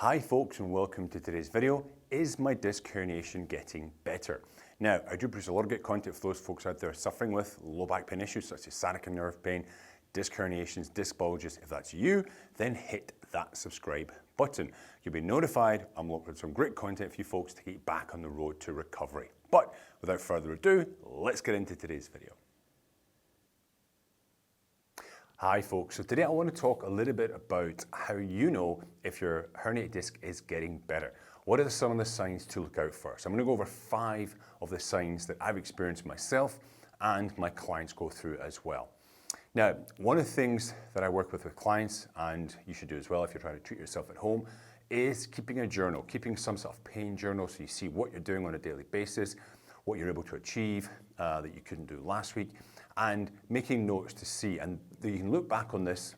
Hi folks, and welcome to today's video. Is my disc herniation getting better? Now, I do produce a lot of great content for those folks out there suffering with low back pain issues such as sciatica nerve pain, disc herniations, disc bulges. If that's you, then hit that subscribe button. You'll be notified I'm uploading some great content for you folks to get back on the road to recovery. But without further ado, let's get into today's video. Hi folks, so today I want to talk a little bit about how you know if your herniated disc is getting better. What are some of the signs to look out for? So I'm going to go over 5 of the signs that I've experienced myself and my clients go through as well. Now, one of the things that I work with clients, and you should do as well if you're trying to treat yourself at home, is keeping a journal, keeping some sort of pain journal so you see what you're doing on a daily basis, what you're able to achieve that you couldn't do last week, and making notes to see, and you can look back on this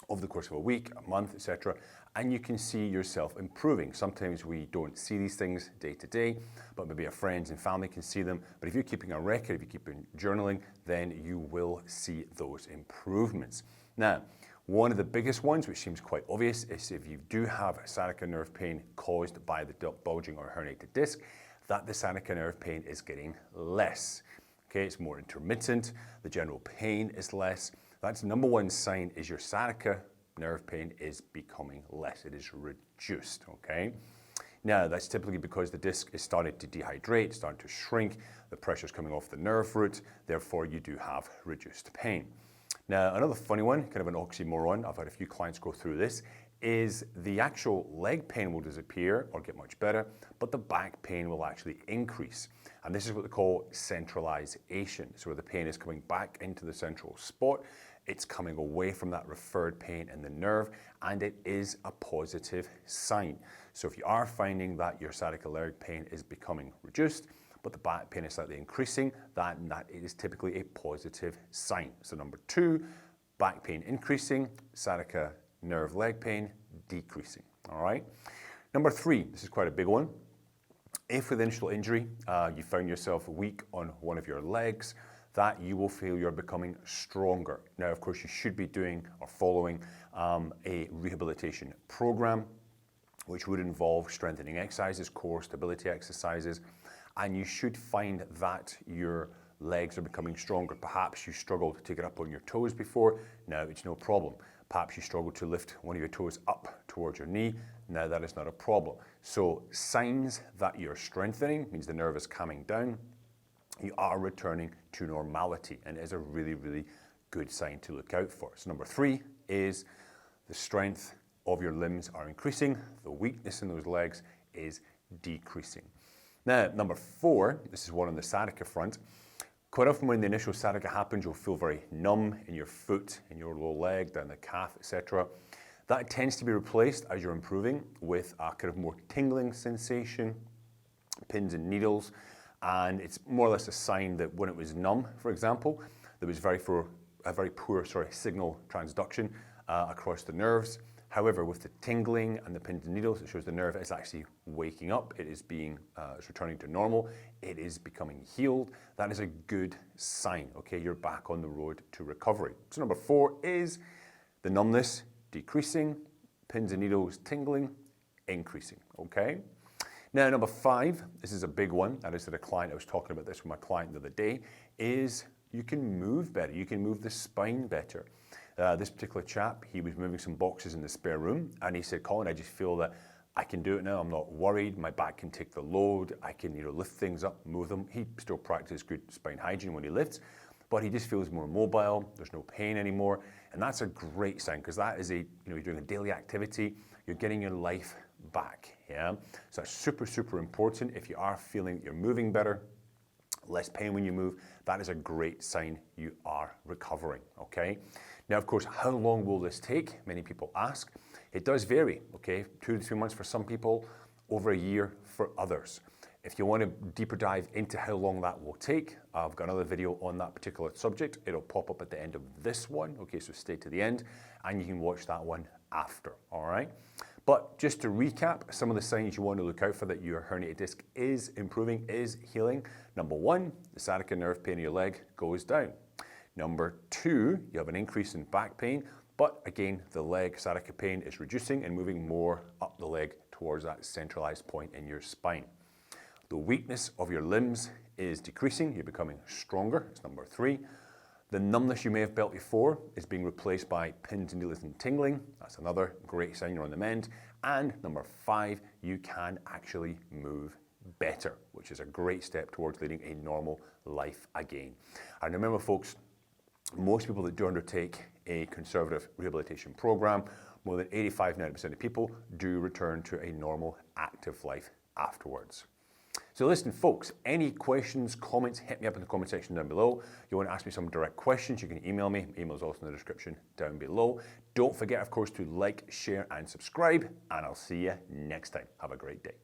over the course of a week, a month, etc., and you can see yourself improving. Sometimes we don't see these things day to day, but maybe our friends and family can see them. But if you're keeping a record, if you're keeping journaling, then you will see those improvements. Now, one of the biggest ones, which seems quite obvious, is if you do have sciatica nerve pain caused by the bulging or herniated disc, that the sciatica nerve pain is getting less. Okay, it's more intermittent, the general pain is less. That's the number one sign, is your sciatica nerve pain is becoming less. It is reduced, okay? Now, that's typically because the disc is starting to dehydrate, starting to shrink, the pressure is coming off the nerve root, therefore you do have reduced pain. Now, another funny one, kind of an oxymoron, I've had a few clients go through this, is the actual leg pain will disappear or get much better, but the back pain will actually increase. And this is what they call centralization. So where the pain is coming back into the central spot, it's coming away from that referred pain in the nerve, and it is a positive sign. So if you are finding that your sciatica leg pain is becoming reduced, but the back pain is slightly increasing, that is typically a positive sign. So number 2, back pain increasing, sciatica nerve leg pain decreasing, all right? Number 3, this is quite a big one. If with initial injury, you found yourself weak on one of your legs, that you will feel you're becoming stronger. Now, of course, you should be doing or following a rehabilitation program, which would involve strengthening exercises, core stability exercises, and you should find that your legs are becoming stronger. Perhaps you struggled to get up on your toes before, now it's no problem. Perhaps you struggled to lift one of your toes up towards your knee, now that is not a problem. So signs that you're strengthening means the nerve is calming down, you are returning to normality, and it is a really, really good sign to look out for. So number 3 is the strength of your limbs are increasing, the weakness in those legs is decreasing. Now, number 4, this is one on the sciatica front. Quite often when the initial sciatica happens, you'll feel very numb in your foot, in your lower leg, down the calf, etc. That tends to be replaced as you're improving with a kind of more tingling sensation, pins and needles, and it's more or less a sign that when it was numb, for example, there was a very poor signal transduction across the nerves. However, with the tingling and the pins and needles, it shows the nerve is actually waking up. It is it's returning to normal. It is becoming healed. That is a good sign. Okay, you're back on the road to recovery. So number 4 is the numbness decreasing, pins and needles tingling, increasing. Okay. Now, number 5, this is a big one. That is that a client, I was talking about this with my client the other day, is you can move better. You can move the spine better. This particular chap, he was moving some boxes in the spare room, and he said, Colin, I just feel that I can do it now. I'm not worried. My back can take the load. I can, lift things up, move them. He still practices good spine hygiene when he lifts, but he just feels more mobile. There's no pain anymore. And that's a great sign, because that is you're doing a daily activity. You're getting your life back, yeah? So that's super, super important. If you are feeling you're moving better, less pain when you move, that is a great sign you are recovering, okay? Now, of course, how long will this take? Many people ask. It does vary, okay? 2 to 3 months for some people, over a year for others. If you want a deeper dive into how long that will take, I've got another video on that particular subject. It'll pop up at the end of this one, okay? So stay to the end, and you can watch that one after, all right? But just to recap, some of the signs you want to look out for that your herniated disc is improving, is healing. Number 1, the sciatica nerve pain in your leg goes down. Number 2, you have an increase in back pain. But again, the leg sciatica pain is reducing and moving more up the leg towards that centralized point in your spine. The weakness of your limbs is decreasing, you're becoming stronger, it's number 3. The numbness you may have felt before is being replaced by pins and needles and tingling. That's another great sign you're on the mend. And number 5, you can actually move better, which is a great step towards leading a normal life again. And remember folks, most people that do undertake a conservative rehabilitation program, more than 85-90% of people do return to a normal active life afterwards. So listen folks, any questions, comments, hit me up in the comment section down below. You want to ask me some direct questions, you can email me. My email is also in the description down below. Don't forget, of course, to like, share and subscribe, and I'll see you next time. Have a great day.